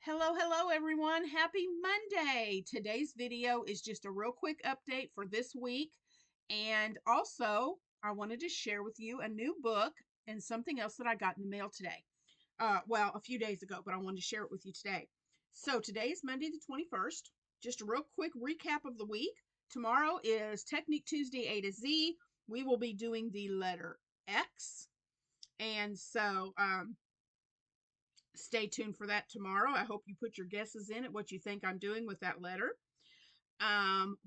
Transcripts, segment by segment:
Hello, hello everyone. Happy Monday. Today's video is just a real quick update for this week. And also, I wanted to share with you a new book and something else that I got in the mail today. Well, a few days ago, but I wanted to share it with you today. So today is Monday the 21st. Just a real quick recap of the week. Tomorrow is Technique Tuesday A to Z. We will be doing the letter X. And so, stay tuned for that tomorrow. I hope you put your guesses in at what you think I'm doing with that letter.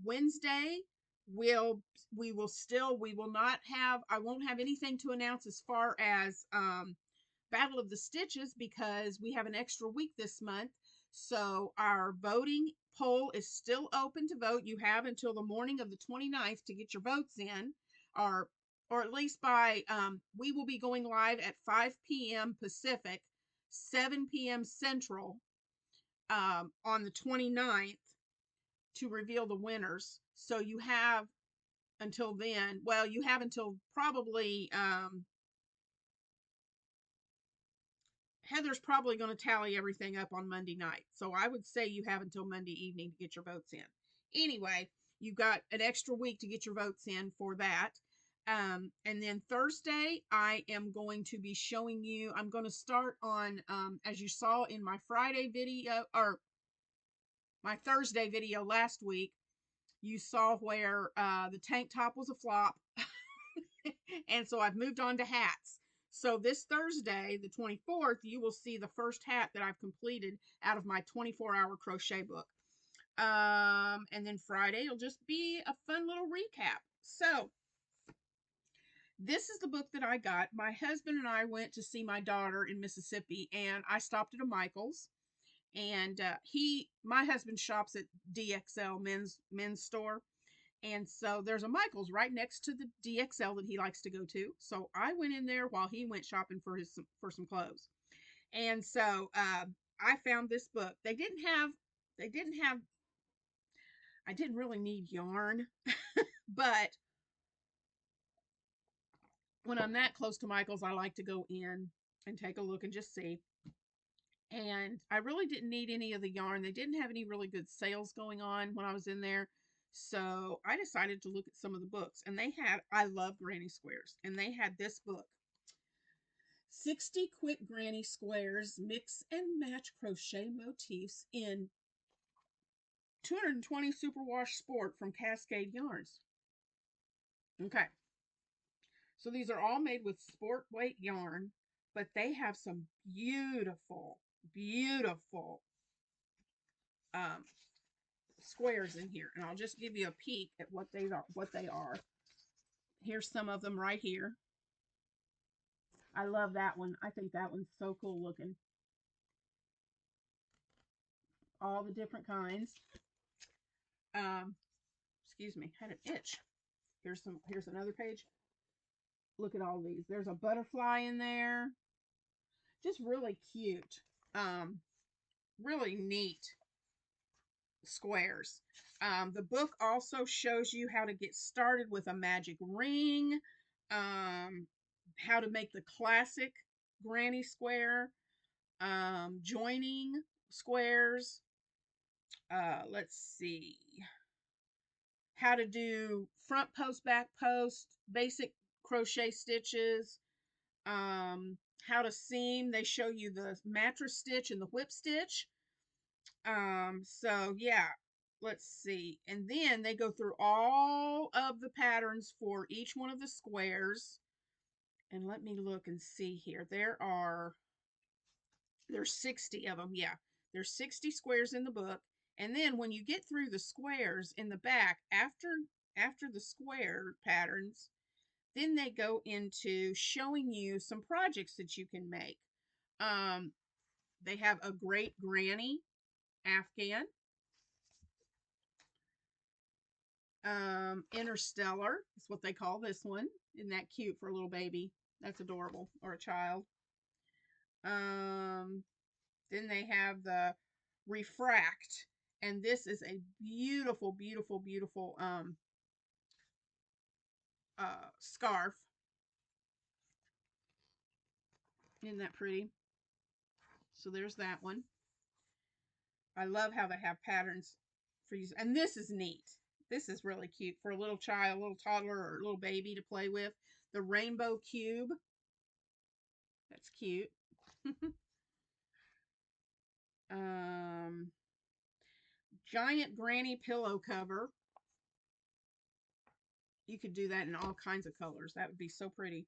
Wednesday, we'll we will still we will not have I won't have anything to announce as far as Battle of the Stitches because we have an extra week this month. So our voting poll is still open to vote. You have until the morning of the 29th to get your votes in, or at least by we will be going live at 5 p.m. Pacific, 7 p.m. Central, on the 29th to reveal the winners. So you have until then. Well, you have until probably Heather's probably going to tally everything up on Monday night. So I would say you have until Monday evening to get your votes in. Anyway, you've got an extra week to get your votes in for that. And then Thursday, I am going to be showing you, I'm going to start on, as you saw in my Friday video, or my Thursday video last week, you saw where the tank top was a flop. And so I've moved on to hats. So this Thursday, the 24th, you will see the first hat that I've completed out of my 24-hour crochet book. And then Friday will just be a fun little recap. So this is the book that I got. My husband and I went to see my daughter in Mississippi, and I stopped at a Michael's. And my husband shops at DXL men's store. And so there's a Michael's right next to the DXL that he likes to go to. So I went in there while he went shopping for some clothes. And so I found this book. They didn't have I didn't really need yarn, but when I'm that close to Michael's, I like to go in and take a look and just see. And I really didn't need any of the yarn. They didn't have any really good sales going on when I was in there. So I decided to look at some of the books. And I love granny squares. And they had this book, 60 Quick Granny Squares Mix and Match Crochet Motifs in 220 Superwash Sport from Cascade Yarns. Okay. So these are all made with sport weight yarn, but they have some beautiful, beautiful squares in here, and I'll just give you a peek at what they are. Here's some of them right here. I love that one. I think that one's so cool looking. All the different kinds. Excuse me, had an itch. Here's another page. Look at all these. There's a butterfly in there. Just really cute. Really neat squares. The book also shows you how to get started with a magic ring, how to make the classic granny square, joining squares. Let's see, how to do front post, back post, basic crochet stitches, how to seam. They show you the mattress stitch and the whip stitch. So yeah, let's see. And then they go through all of the patterns for each one of the squares. And let me look and see here. There's 60 of them. Yeah, there's 60 squares in the book. And then when you get through the squares in the back, after the square patterns, then they go into showing you some projects that you can make. They have a great granny Afghan. Interstellar is what they call this one. Isn't that cute for a little baby? That's adorable. Or a child. Then they have the Refract. And this is a beautiful, beautiful, beautiful scarf. Isn't that pretty? So there's that one. I love how they have patterns for you. And this is neat. This is really cute for a little child, a little toddler, or a little baby to play with. The rainbow cube. That's cute. um, Giant granny pillow cover. You could do that in all kinds of colors. That would be so pretty.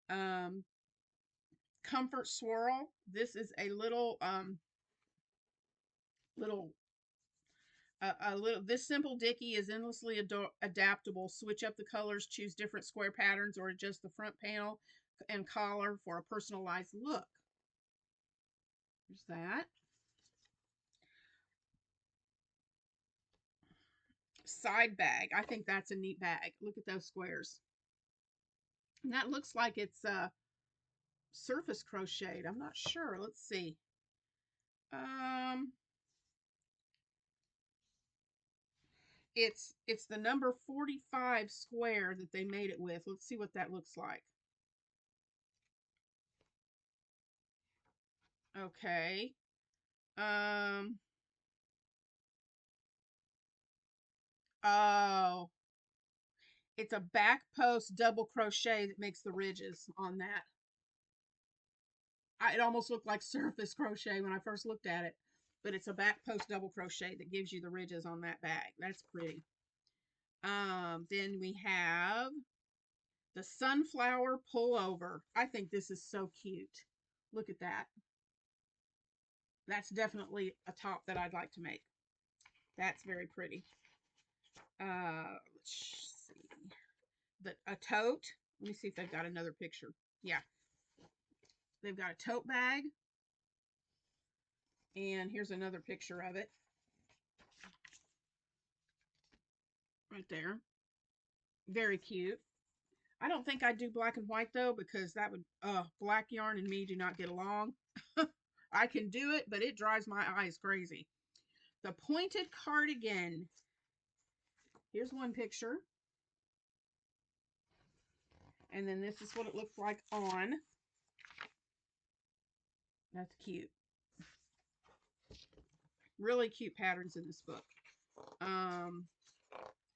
Um, Comfort swirl. This is a little little a little. This simple dicky is endlessly adaptable. Switch up the colors, choose different square patterns, or adjust the front panel and collar for a personalized look. There's that. Side bag. I think that's a neat bag. Look at those squares. And that looks like it's surface crocheted. I'm not sure. Let's see. Um, it's the number 45 square that they made it with. Let's see what that looks like. Okay. Um, oh, it's a back post double crochet that makes the ridges on that. It almost looked like surface crochet when I first looked at it, but it's a back post double crochet that gives you the ridges on that bag. That's pretty. Then we have the sunflower pullover. I think this is so cute. Look at that. That's definitely a top that I'd like to make. That's very pretty. Let's see. A tote. Let me see if they've got another picture. Yeah. They've got a tote bag. And here's another picture of it. Right there. Very cute. I don't think I'd do black and white though, because that would black yarn and me do not get along. I can do it, but it drives my eyes crazy. The pointed cardigan. Here's one picture. And then this is what it looks like on. That's cute. Really cute patterns in this book.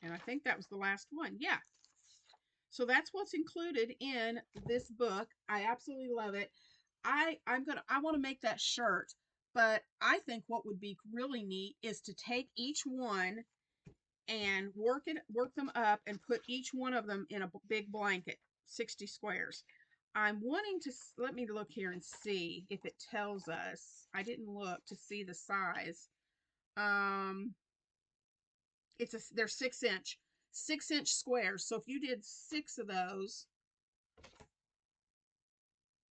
And I think that was the last one. Yeah. So that's what's included in this book. I absolutely love it. I want to make that shirt, but I think what would be really neat is to take each one and work them up and put each one of them in a big blanket, 60 squares. I'm wanting to, let me look here and see if it tells us. I didn't look to see the size. They're 6-inch squares. So if you did 6 of those,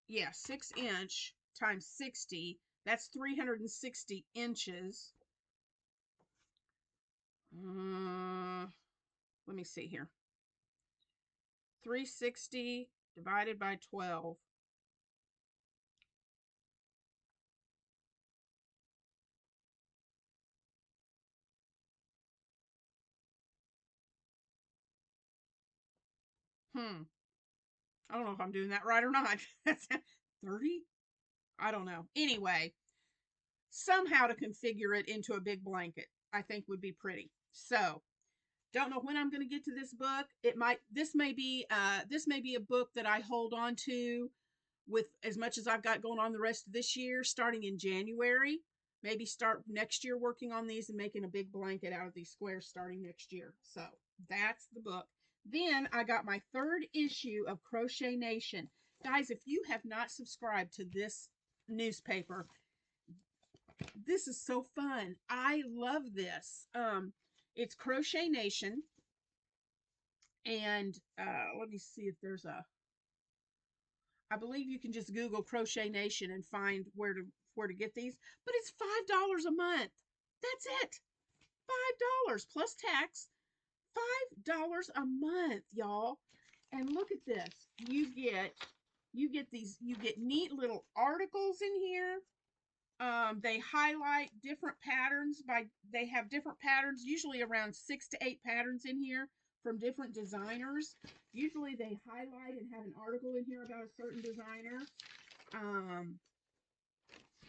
yeah, 6-inch times 60, that's 360 inches. Let me see here. 360 divided by 12. I don't know if I'm doing that right or not. 30? I don't know. Anyway, somehow to configure it into a big blanket, I think would be pretty. So, don't know when I'm going to get to this book. This may be a book that I hold on to with as much as I've got going on the rest of this year, starting in January. Maybe start next year working on these and making a big blanket out of these squares starting next year. So that's the book. Then I got my 3rd issue of Crochet Nation. Guys, if you have not subscribed to this newspaper, this is so fun. I love this. It's Crochet Nation. And let me see if there's I believe you can just Google Crochet Nation and find where to get these. But it's $5 a month. That's it. $5 plus tax. $5 a month, y'all. And look at this. You get neat little articles in here. They highlight different patterns they have different patterns, usually around 6 to 8 patterns in here from different designers. Usually they highlight and have an article in here about a certain designer.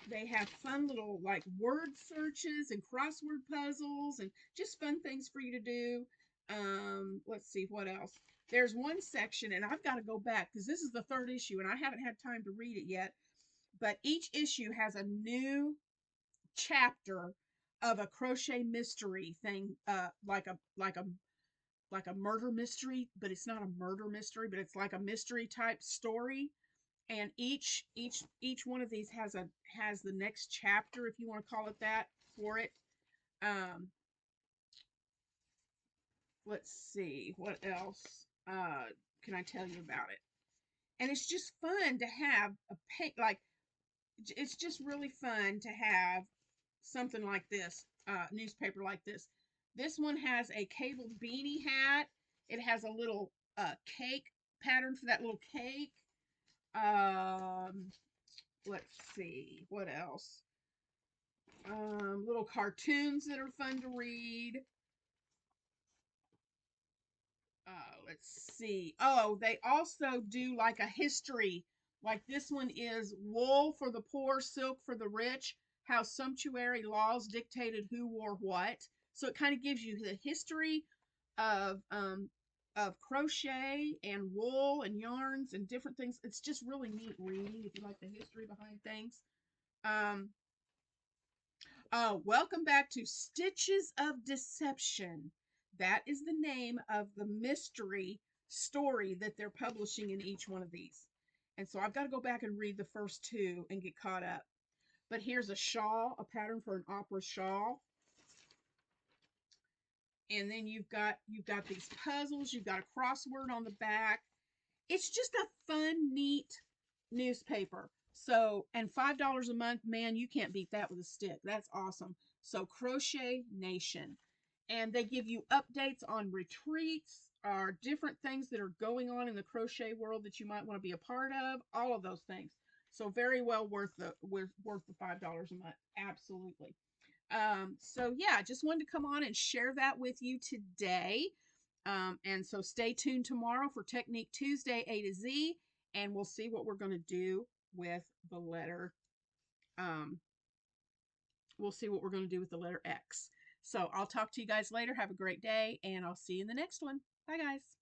They have fun little like word searches and crossword puzzles and just fun things for you to do. Let's see what else. There's one section, and I've got to go back because this is the third issue, and I haven't had time to read it yet. But each issue has a new chapter of a crochet mystery thing, like a murder mystery, but it's not a murder mystery, but it's like a mystery type story. And each one of these has the next chapter, if you want to call it that, for it. Um, let's see what else can I tell you about it. And it's just fun to have a paint like it's just really fun to have something like this, newspaper like this. This one has a cable beanie hat. It has a little cake pattern for that little cake. Um, let's see what else. Little cartoons that are fun to read. Let's see. Oh, they also do like a history. Like this one is wool for the poor, silk for the rich, how sumptuary laws dictated who wore what. So it kind of gives you the history of um of crochet and wool and yarns and different things. It's just really neat reading if you like the history behind things. Um, Welcome back to Stitches of Deception. That is the name of the mystery story that they're publishing in each one of these. And so I've got to go back and read the first two and get caught up. But here's a shawl, a pattern for an opera shawl. And then you've got these puzzles, you've got a crossword on the back. It's just a fun, neat newspaper. So, and $5 a month, man, you can't beat that with a stick. That's awesome. So, Crochet Nation. And they give you updates on retreats or different things that are going on in the crochet world that you might want to be a part of, all of those things. So, very well worth the $5 a month. Absolutely. So yeah, just wanted to come on and share that with you today. And so stay tuned tomorrow for Technique Tuesday A to Z, and we'll see what we're going to do with the letter. Um, we'll see what we're going to do with the letter X. So I'll talk to you guys later. Have a great day, and I'll see you in the next one. Bye, guys.